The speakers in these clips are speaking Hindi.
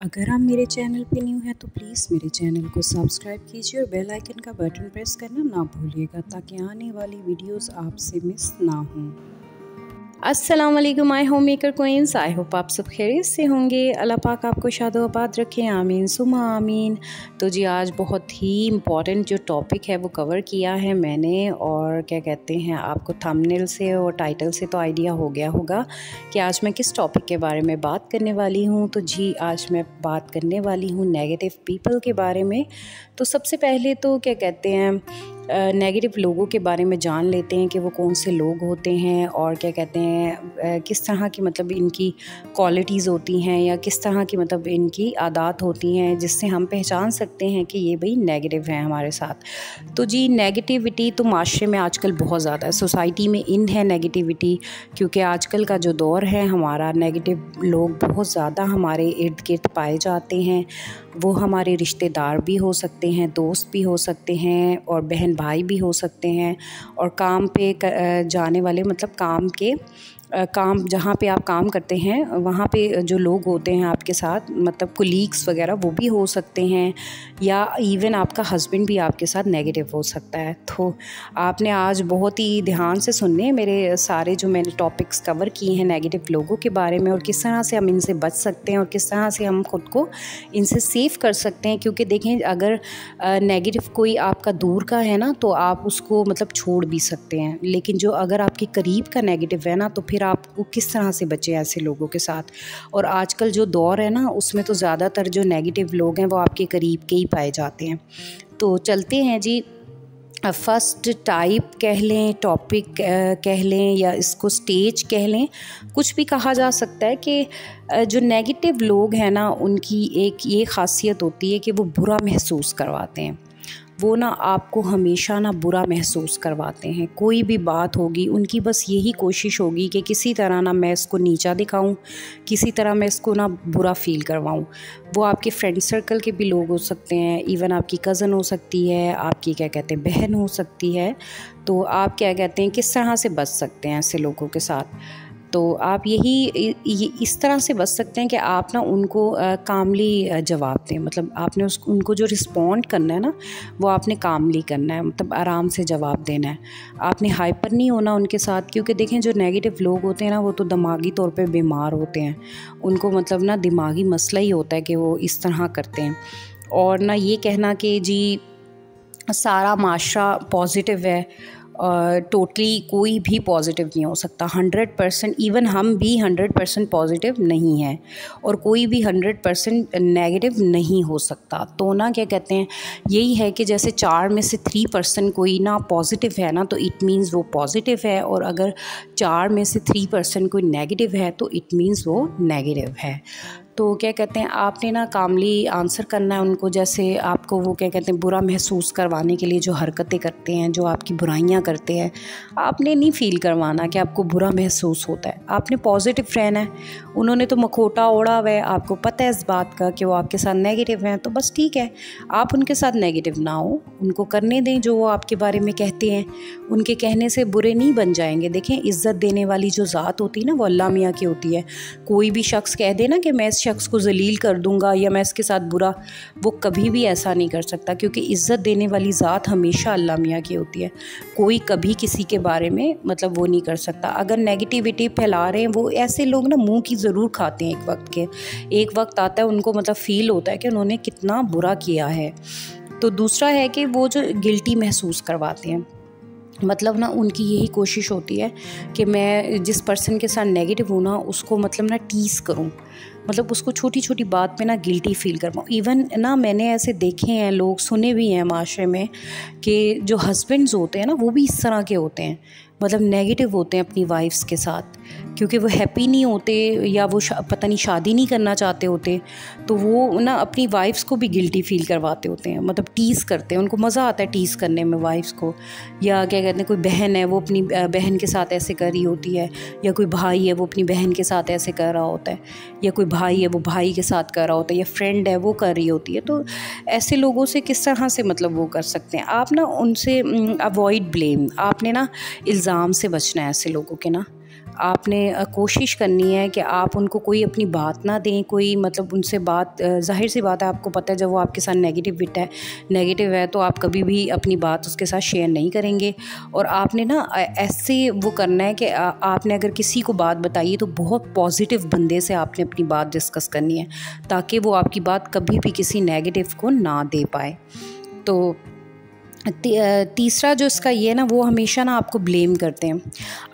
अगर आप मेरे चैनल पे न्यू हैं तो प्लीज़ मेरे चैनल को सब्सक्राइब कीजिए और बेल आइकन का बटन प्रेस करना ना भूलिएगा ताकि आने वाली वीडियोस आपसे मिस ना हों। अस्सलाम वालेकुम my homemaker queens, I hope आप सब खैरियत से होंगे। अल्लाह पाक आपको शादो आबाद रखें, आमीन सुमा आमीन। तो जी आज बहुत ही इम्पॉर्टेंट जो टॉपिक है वो कवर किया है मैंने, और क्या कहते हैं, आपको थंबनेल से और टाइटल से तो आइडिया हो गया होगा कि आज मैं किस टॉपिक के बारे में बात करने वाली हूँ। तो जी आज मैं बात करने वाली हूँ नेगेटिव पीपल के बारे में। तो सबसे पहले तो क्या कहते हैं, नेगेटिव लोगों के बारे में जान लेते हैं कि वो कौन से लोग होते हैं और क्या कहते हैं, किस तरह की मतलब इनकी क्वालिटीज़ होती हैं या किस तरह की मतलब इनकी आदत होती हैं जिससे हम पहचान सकते हैं कि ये भाई नेगेटिव हैं हमारे साथ। तो जी नेगेटिविटी तो माशरे में आजकल बहुत ज़्यादा है, सोसाइटी में इन है नेगेटिविटी, क्योंकि आजकल का जो दौर है हमारा, नेगेटिव लोग बहुत ज़्यादा हमारे इर्द गिर्द पाए जाते हैं। वो हमारे रिश्तेदार भी हो सकते हैं, दोस्त भी हो सकते हैं और बहन भाई भी हो सकते हैं, और काम पे जाने वाले मतलब काम जहाँ पे आप काम करते हैं वहाँ पे जो लोग होते हैं आपके साथ, मतलब कोलीग्स वगैरह, वो भी हो सकते हैं, या इवन आपका हस्बैंड भी आपके साथ नेगेटिव हो सकता है। तो आपने आज बहुत ही ध्यान से सुनने मेरे सारे जो मैंने टॉपिक्स कवर किए हैं नेगेटिव लोगों के बारे में, और किस तरह से हम इनसे बच सकते हैं और किस तरह से हम खुद को इनसे सेव कर सकते हैं। क्योंकि देखें, अगर नेगेटिव कोई आपका दूर का है ना तो आप उसको मतलब छोड़ भी सकते हैं, लेकिन जो अगर आपके करीब का नेगेटिव है ना तो फिर आपको किस तरह से बचे ऐसे लोगों के साथ। और आजकल जो दौर है ना उसमें तो ज़्यादातर जो नेगेटिव लोग हैं वो आपके करीब के ही पाए जाते हैं। तो चलते हैं जी, फर्स्ट टाइप कह लें, टॉपिक कह लें, या इसको स्टेज कह लें, कुछ भी कहा जा सकता है कि जो नेगेटिव लोग हैं ना उनकी एक ये ख़ासियत होती है कि वो बुरा महसूस करवाते हैं। वो ना आपको हमेशा ना बुरा महसूस करवाते हैं। कोई भी बात होगी उनकी बस यही कोशिश होगी कि किसी तरह ना मैं इसको नीचा दिखाऊं, किसी तरह मैं इसको ना बुरा फ़ील करवाऊं। वो आपके फ्रेंड सर्कल के भी लोग हो सकते हैं, इवन आपकी कज़न हो सकती है, आपकी क्या कहते हैं बहन हो सकती है। तो आप क्या कहते हैं, किस तरह से बच सकते हैं ऐसे लोगों के साथ। तो आप यही इस तरह से बच सकते हैं कि आप ना उनको कामली जवाब दें। मतलब आपने उनको जो रिस्पॉन्ड करना है ना वो आपने कामली करना है, मतलब आराम से जवाब देना है। आपने हाइपर नहीं होना उनके साथ, क्योंकि देखें जो नेगेटिव लोग होते हैं ना वो तो दिमागी तौर पे बीमार होते हैं। उनको मतलब ना दिमागी मसला ही होता है कि वो इस तरह करते हैं। और ना ये कहना कि जी सारा माशरा पॉजिटिव है, टोटली कोई भी पॉजिटिव नहीं हो सकता। 100%, इवन हम भी 100% पॉजिटिव नहीं हैं, और कोई भी 100% नेगेटिव नहीं हो सकता। तो ना क्या कहते हैं, यही है कि जैसे 4 में से 3% कोई ना पॉजिटिव है ना तो इट मीन्स वो पॉजिटिव है, और अगर 4 में से 3% कोई नेगेटिव है तो इट मीन्स वो नेगेटिव है। तो क्या कहते हैं, आपने ना कामली आंसर करना है उनको। जैसे आपको वो क्या कहते हैं बुरा महसूस करवाने के लिए जो हरकतें करते हैं, जो आपकी बुराइयां करते हैं, आपने नहीं फ़ील करवाना कि आपको बुरा महसूस होता है। आपने पॉजिटिव रहना है। उन्होंने तो मखोटा ओढ़ा हुआ है, आपको पता है इस बात का कि वो आपके साथ नेगेटिव हैं, तो बस ठीक है, आप उनके साथ नेगेटिव ना हो, उनको करने दें जो वो आपके बारे में कहते हैं। उनके कहने से बुरे नहीं बन जाएंगे। देखें, इज़्ज़त देने वाली जो ज़ात होती है ना वो अल्लाह मियाँ की होती है। कोई भी शख्स कह दे ना कि मैं इस शख्स को जलील कर दूंगा या मैं इसके साथ बुरा, वो कभी भी ऐसा नहीं कर सकता, क्योंकि इज़्ज़त देने वाली ज़ात हमेशा अल्लाह मियाँ की होती है। कोई कभी किसी के बारे में मतलब वो नहीं कर सकता। अगर नेगेटिविटी फैला रहे हैं वो ऐसे लोग ना मुंह की ज़रूर खाते हैं। एक वक्त आता है उनको मतलब फ़ील होता है कि उन्होंने कितना बुरा किया है। तो दूसरा है कि वो जो गिल्टी महसूस करवाते हैं, मतलब ना उनकी यही कोशिश होती है कि मैं जिस पर्सन के साथ नेगेटिव हूँ ना उसको मतलब ना टीज़ करूँ, मतलब उसको छोटी छोटी बात पे ना गिल्टी फ़ील करवाऊँ। इवन ना मैंने ऐसे देखे हैं, लोग सुने भी हैं माशरे में, कि जो हस्बैंड्स होते हैं ना वो भी इस तरह के होते हैं, मतलब नेगेटिव होते हैं अपनी वाइफ्स के साथ, क्योंकि वो हैप्पी नहीं होते या वो पता नहीं शादी नहीं करना चाहते होते, तो वो ना अपनी वाइफ्स को भी गिल्टी फ़ील करवाते होते हैं, मतलब टीज़ करते हैं। उनको मज़ा आता है टीज़ करने में वाइफ्स को। या क्या कहते हैं, कोई बहन है वो अपनी बहन के साथ ऐसे कर रही होती है, या कोई भाई है वो अपनी बहन के साथ ऐसे कर रहा होता है, या कोई भाई है वो भाई के साथ कर रहा होता है, या फ्रेंड है वो कर रही होती है। तो ऐसे लोगों से किस तरह से मतलब वो कर सकते हैं आप ना, उनसे अवॉइड ब्लेम। आपने ना इल्ज़ाम से बचना है ऐसे लोगों के ना। आपने कोशिश करनी है कि आप उनको कोई अपनी बात ना दें, कोई मतलब उनसे बात, ज़ाहिर सी बात है आपको पता है जब वो आपके साथ नेगेटिव है तो आप कभी भी अपनी बात उसके साथ शेयर नहीं करेंगे। और आपने ना ऐसे वो करना है कि आपने अगर किसी को बात बताई है तो बहुत पॉजिटिव बंदे से आपने अपनी बात डिस्कस करनी है, ताकि वो आपकी बात कभी भी किसी नेगेटिव को ना दे पाए। तो तीसरा जो इसका ये है ना, वो हमेशा ना आपको ब्लेम करते हैं।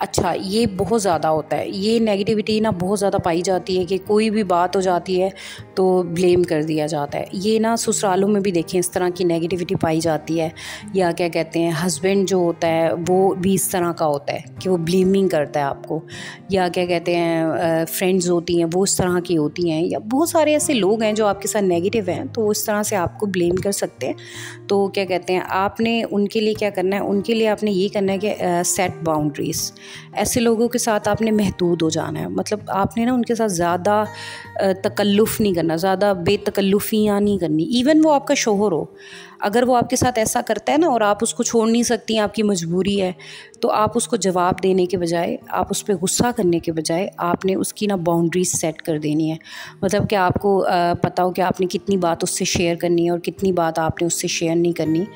अच्छा, ये बहुत ज़्यादा होता है, ये नेगेटिविटी ना बहुत ज़्यादा पाई जाती है कि कोई भी बात हो जाती है तो ब्लेम कर दिया जाता है। ये ना ससुरालों में भी देखें इस तरह की नेगेटिविटी पाई जाती है। या क्या कहते हैं, हस्बैंड जो होता है वो भी इस तरह का होता है कि वो ब्लेमिंग करता है आपको। या क्या कहते हैं, फ्रेंड्स होती हैं वो इस तरह की होती हैं, या बहुत सारे ऐसे लोग हैं जो आपके साथ नेगेटिव हैं तो इस तरह से आपको ब्लेम कर सकते हैं। तो क्या कहते हैं, आपने उनके लिए क्या करना है, उनके लिए आपने ये करना है कि सेट बाउंड्रीज़। ऐसे लोगों के साथ आपने महदूद हो जाना है। मतलब आपने ना उनके साथ ज़्यादा तकल्लुफ़ नहीं करना, ज़्यादा बेतकल्लुफ़ियाँ नहीं करनी। इवन वो आपका शौहर हो, अगर वो आपके साथ ऐसा करता है ना और आप उसको छोड़ नहीं सकती, आपकी मजबूरी है, तो आप उसको जवाब देने के बजाय, आप उस पर गुस्सा करने के बजाय आपने उसकी ना बाउंड्रीज सेट कर देनी है। मतलब कि आपको पता हो कि आपने कितनी बात उससे शेयर करनी है और कितनी बात आपने उससे शेयर नहीं करनी।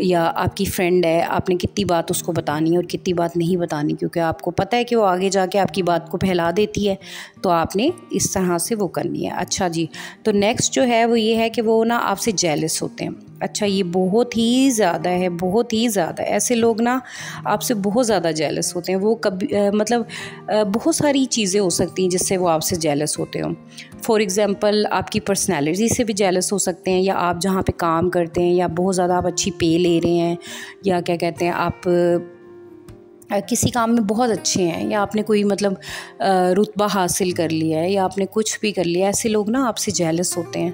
या आपकी फ्रेंड है, आपने कितनी बात उसको बतानी है और कितनी बात नहीं बतानी, क्योंकि आपको पता है कि वो आगे जाके आपकी बात को फैला देती है, तो आपने इस तरह से वो करनी है। अच्छा जी, तो नेक्स्ट जो है वो ये है कि वो ना आपसे जेलस होते हैं। अच्छा, ये बहुत ही ज़्यादा है, बहुत ही ज़्यादा। ऐसे लोग ना आपसे बहुत ज़्यादा जेलस होते हैं। वो कभी मतलब बहुत सारी चीज़ें हो सकती हैं जिससे वो आपसे जेलस होते हो। फॉर एग्ज़ाम्पल, आपकी पर्सनैलिटी से भी जेलस हो सकते हैं, या आप जहाँ पे काम करते हैं, या बहुत ज़्यादा आप अच्छी पे ले रहे हैं, या क्या कहते हैं, आप किसी काम में बहुत अच्छे हैं, या आपने कोई मतलब रुतबा हासिल कर लिया है, या आपने कुछ भी कर लिया। ऐसे लोग ना आपसे जेलस होते हैं,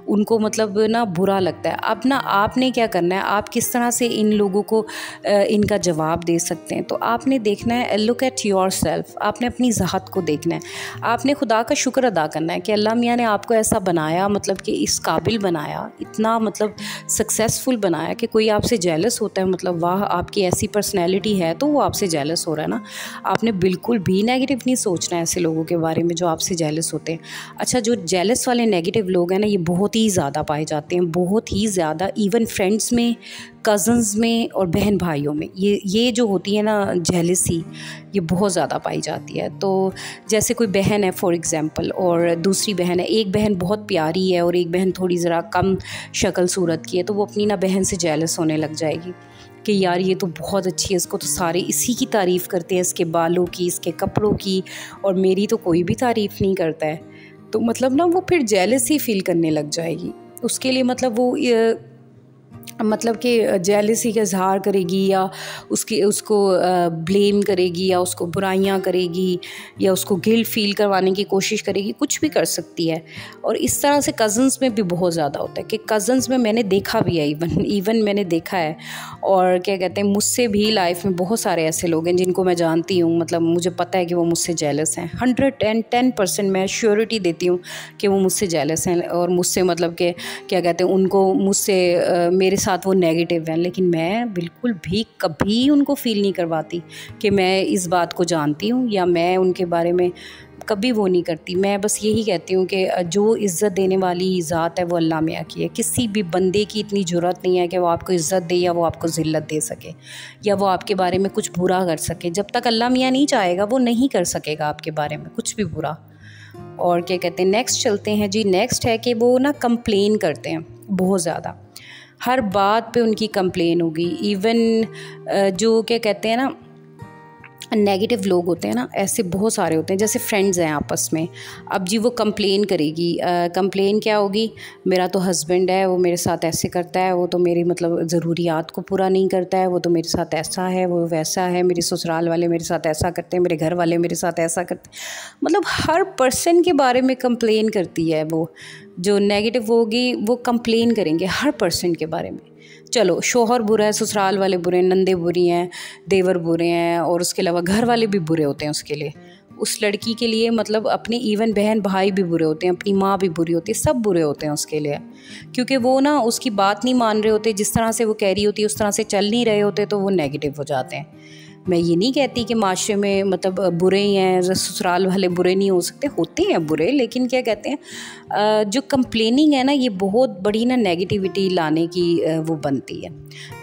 उनको मतलब ना बुरा लगता है। अब ना आपने क्या करना है, आप किस तरह से इन लोगों को इनका जवाब दे सकते हैं। तो आपने देखना है, लुक एट योर सेल्फ। आपने अपनी ज़ात को देखना है, आपने खुदा का शुक्र अदा करना है कि अल्लाह मियाँ ने आपको ऐसा बनाया, मतलब कि इस काबिल बनाया, इतना मतलब सक्सेसफुल बनाया कि कोई आपसे जेलस होता है। मतलब वाह, आपकी ऐसी पर्सनैलिटी है तो वो आपसे जेलस हो रहा है ना। आपने बिल्कुल भी नेगेटिव नहीं सोचना है ऐसे लोगों के बारे में जो आपसे जेलस होते हैं। अच्छा, जो जेलस वाले नेगेटिव लोग हैं ना, ये बहुत ही ज़्यादा पाए जाते हैं, बहुत ही ज़्यादा। इवन फ्रेंड्स में, कज़न्स में और बहन भाइयों में ये जो होती है ना जेलसी, ये बहुत ज़्यादा पाई जाती है। तो जैसे कोई बहन है फॉर एग्ज़ाम्पल, और दूसरी बहन है, एक बहन बहुत प्यारी है और एक बहन थोड़ी ज़रा कम शक्ल सूरत की है, तो वो अपनी ना बहन से जेलस होने लग जाएगी कि यार ये तो बहुत अच्छी है, इसको तो सारे इसी की तारीफ़ करते हैं, इसके बालों की, इसके कपड़ों की, और मेरी तो कोई भी तारीफ़ नहीं करता है। तो मतलब ना वो फिर जेलसी फील करने लग जाएगी। उसके लिए मतलब वो मतलब कि जेलसी का इज़हार करेगी, या उसको ब्लेम करेगी, या उसको बुराइयां करेगी, या उसको गिल्ट फील करवाने की कोशिश करेगी, कुछ भी कर सकती है। और इस तरह से कज़न्स में भी बहुत ज़्यादा होता है कि कज़न्स में मैंने देखा भी है, इवन मैंने देखा है। और क्या कहते हैं, मुझसे भी लाइफ में बहुत सारे ऐसे लोग हैं जिनको मैं जानती हूँ, मतलब मुझे पता है कि वो मुझसे जेलस हैं। 110% मैं श्योरिटी देती हूँ कि वो मुझसे जेलस हैं, और मुझसे मतलब कि क्या कहते हैं, उनको मुझसे मेरे साथ वो नेगेटिव है, लेकिन मैं बिल्कुल भी कभी उनको फ़ील नहीं करवाती कि मैं इस बात को जानती हूँ, या मैं उनके बारे में कभी वो नहीं करती। मैं बस यही कहती हूँ कि जो इज़्ज़त देने वाली ज़ात है वो अल्लाह मियाँ की है। किसी भी बंदे की इतनी ज़रूरत नहीं है कि वो आपको इज़्ज़त दे, या वो आपको ज़िल्लत दे सके, या वो आपके बारे में कुछ बुरा कर सके। जब तक अल्लाह मियाँ नहीं चाहेगा, वो नहीं कर सकेगा आपके बारे में कुछ भी बुरा। और क्या कहते हैं, नेक्स्ट चलते हैं जी। नेक्स्ट है कि वो ना कंप्लेन करते हैं बहुत ज़्यादा, हर बात पे उनकी कंप्लेन होगी। इवन जो क्या कहते हैं ना नेगेटिव लोग होते हैं ना, ऐसे बहुत सारे होते हैं। जैसे फ्रेंड्स हैं आपस में, अब जी वो कंप्लेन करेगी। कंप्लेन क्या होगी, मेरा तो हस्बैंड है, वो मेरे साथ ऐसे करता है, वो तो मेरी मतलब ज़रूरियात को पूरा नहीं करता है, वो तो मेरे साथ ऐसा है, वो वैसा है, मेरे ससुराल वाले मेरे साथ ऐसा करते हैं, मेरे घर वाले मेरे साथ ऐसा करते हैं। मतलब हर पर्सन के बारे में कंप्लेन करती है। वो जो नेगेटिव होगी वो कंप्लेन करेंगे हर पर्सन के बारे में। चलो, शोहर बुरा है, ससुराल वाले बुरे हैं, नंदे बुरी हैं, देवर बुरे हैं, और उसके अलावा घर वाले भी बुरे होते हैं उसके लिए, उस लड़की के लिए। मतलब अपनी इवन बहन भाई भी बुरे होते हैं, अपनी माँ भी बुरी होती है, सब बुरे होते हैं उसके लिए, क्योंकि वो ना उसकी बात नहीं मान रहे होते, जिस तरह से वो कह रही होती है उस तरह से चल नहीं रहे होते, तो वो नेगेटिव हो जाते हैं। मैं ये नहीं कहती कि माशरे में मतलब बुरे ही हैं, ससुराल वाले बुरे नहीं हो सकते, होते हैं बुरे, लेकिन क्या कहते हैं जो कंप्लेनिंग है ना, ये बहुत बड़ी ना नेगेटिविटी लाने की वो बनती है।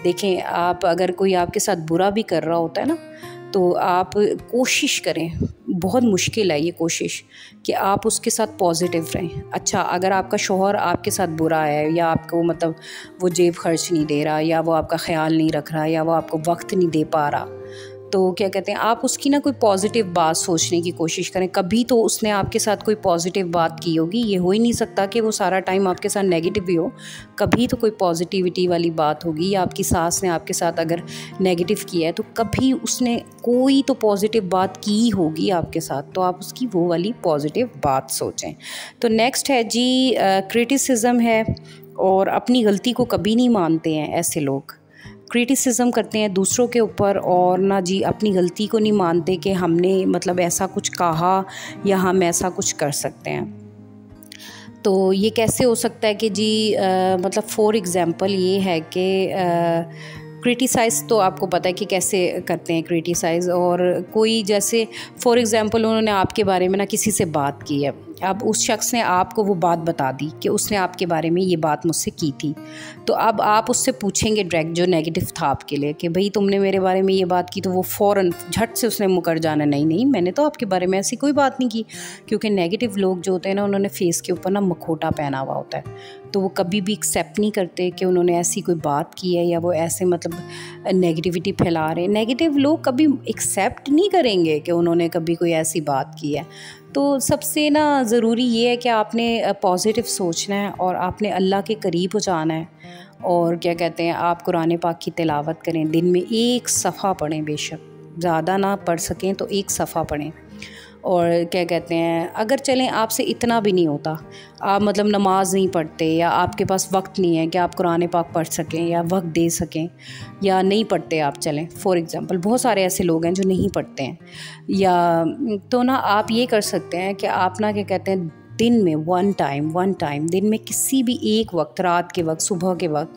देखें, आप अगर कोई आपके साथ बुरा भी कर रहा होता है ना, तो आप कोशिश करें, बहुत मुश्किल है ये कोशिश, कि आप उसके साथ पॉजिटिव रहें। अच्छा, अगर आपका शौहर आपके साथ बुरा है, या आपको मतलब वो जेब खर्च नहीं दे रहा, या वो आपका ख्याल नहीं रख रहा, या वो आपको वक्त नहीं दे पा रहा, तो क्या कहते हैं, आप उसकी ना कोई पॉजिटिव बात सोचने की कोशिश करें। कभी तो उसने आपके साथ कोई पॉजिटिव बात की होगी, ये हो ही नहीं सकता कि वो सारा टाइम आपके साथ नेगेटिव ही हो। कभी तो कोई पॉजिटिविटी वाली बात होगी, या आपकी सास ने आपके साथ अगर नेगेटिव किया है तो कभी उसने कोई तो पॉजिटिव बात की होगी आपके साथ, तो आप उसकी वो वाली पॉजिटिव बात सोचें। तो नेक्स्ट है जी क्रिटिसिज्म है, और अपनी गलती को कभी नहीं मानते हैं ऐसे लोग। क्रिटिसिज्म करते हैं दूसरों के ऊपर, और ना जी अपनी गलती को नहीं मानते कि हमने मतलब ऐसा कुछ कहा या हम ऐसा कुछ कर सकते हैं। तो ये कैसे हो सकता है कि जी मतलब फॉर एग्ज़ाम्पल ये है कि क्रिटिसाइज़ तो आपको पता है कि कैसे करते हैं क्रिटिसाइज़। और कोई जैसे फॉर एग्ज़ाम्पल उन्होंने आपके बारे में ना किसी से बात की है, अब उस शख्स ने आपको वो बात बता दी कि उसने आपके बारे में ये बात मुझसे की थी, तो अब आप उससे पूछेंगे डायरेक्ट जो नेगेटिव था आपके लिए कि भाई तुमने मेरे बारे में ये बात की, तो वो फ़ौरन झट से उसने मुकर जाना, नहीं नहीं मैंने तो आपके बारे में ऐसी कोई बात नहीं की। क्योंकि नेगेटिव लोग जो होते हैं ना, उन्होंने फेस के ऊपर ना मखोटा पहना हुआ होता है, तो वो कभी भी एक्सेप्ट नहीं करते कि उन्होंने ऐसी कोई बात की है, या वो ऐसे मतलब नेगेटिविटी फैला रहे हैं। नेगेटिव लोग कभी एक्सेप्ट नहीं करेंगे कि उन्होंने कभी कोई ऐसी बात की है। तो सबसे ना ज़रूरी ये है कि आपने पॉजिटिव सोचना है, और आपने अल्लाह के करीब हो जाना है। और क्या कहते हैं, आप कुरान पाक की तिलावत करें, दिन में 1 सफ़ा पढ़ें, बेशक ज़्यादा ना पढ़ सकें तो 1 सफ़ा पढ़ें। और क्या कहते हैं, अगर चलें आपसे इतना भी नहीं होता, आप मतलब नमाज नहीं पढ़ते, या आपके पास वक्त नहीं है कि आप कुरान पाक पढ़ सकें या वक्त दे सकें, या नहीं पढ़ते आप, चलें फॉर एग्ज़ाम्पल बहुत सारे ऐसे लोग हैं जो नहीं पढ़ते हैं, या तो ना आप ये कर सकते हैं कि आप ना क्या कहते हैं, दिन में वन टाइम दिन में किसी भी एक वक्त, रात के वक्त, सुबह के वक्त,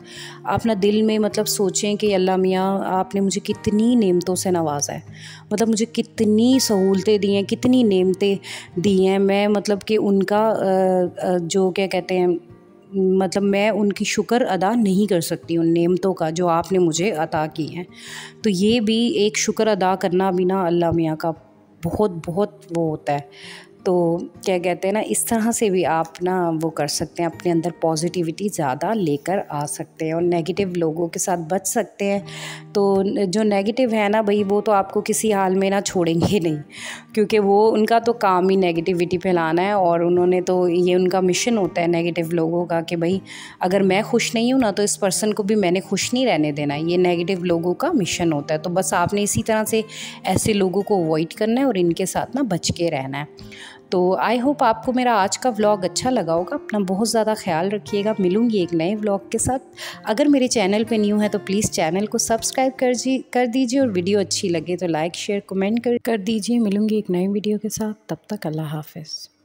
आप ना दिल में मतलब सोचें कि अल्लाह मियाँ आपने मुझे कितनी नेमतों से नवाजा है, मतलब मुझे कितनी सहूलतें दी हैं, कितनी नेमतें दी हैं, मैं मतलब कि उनका जो क्या कहते हैं, मतलब मैं उनकी शुक्र अदा नहीं कर सकती उन नेमतों का जो आपने मुझे अता की हैं। तो ये भी एक शुक्र अदा करना भी ना अल्लाह मियाँ का बहुत बहुत वो होता है। तो क्या कहते हैं ना, इस तरह से भी आप ना वो कर सकते हैं, अपने अंदर पॉजिटिविटी ज़्यादा लेकर आ सकते हैं, और नेगेटिव लोगों के साथ बच सकते हैं। तो जो नेगेटिव है ना भाई, वो तो आपको किसी हाल में ना छोड़ेंगे नहीं, क्योंकि वो उनका तो काम ही नेगेटिविटी फैलाना है, और उन्होंने तो ये उनका मिशन होता है नेगेटिव लोगों का कि भाई अगर मैं खुश नहीं हूँ ना, तो इस पर्सन को भी मैंने खुश नहीं रहने देना। ये नेगेटिव लोगों का मिशन होता है। तो बस आपने इसी तरह से ऐसे लोगों को अवॉइड करना है और इनके साथ ना बच के रहना है। तो आई होप आपको मेरा आज का व्लॉग अच्छा लगा होगा। अपना बहुत ज़्यादा ख्याल रखिएगा। मिलूँगी एक नए व्लॉग के साथ। अगर मेरे चैनल पे न्यू है तो प्लीज़ चैनल को सब्सक्राइब कर दीजिए, और वीडियो अच्छी लगे तो लाइक शेयर कमेंट कर दीजिए। मिलूँगी एक नए वीडियो के साथ। तब तक अल्लाह हाफ़िज़।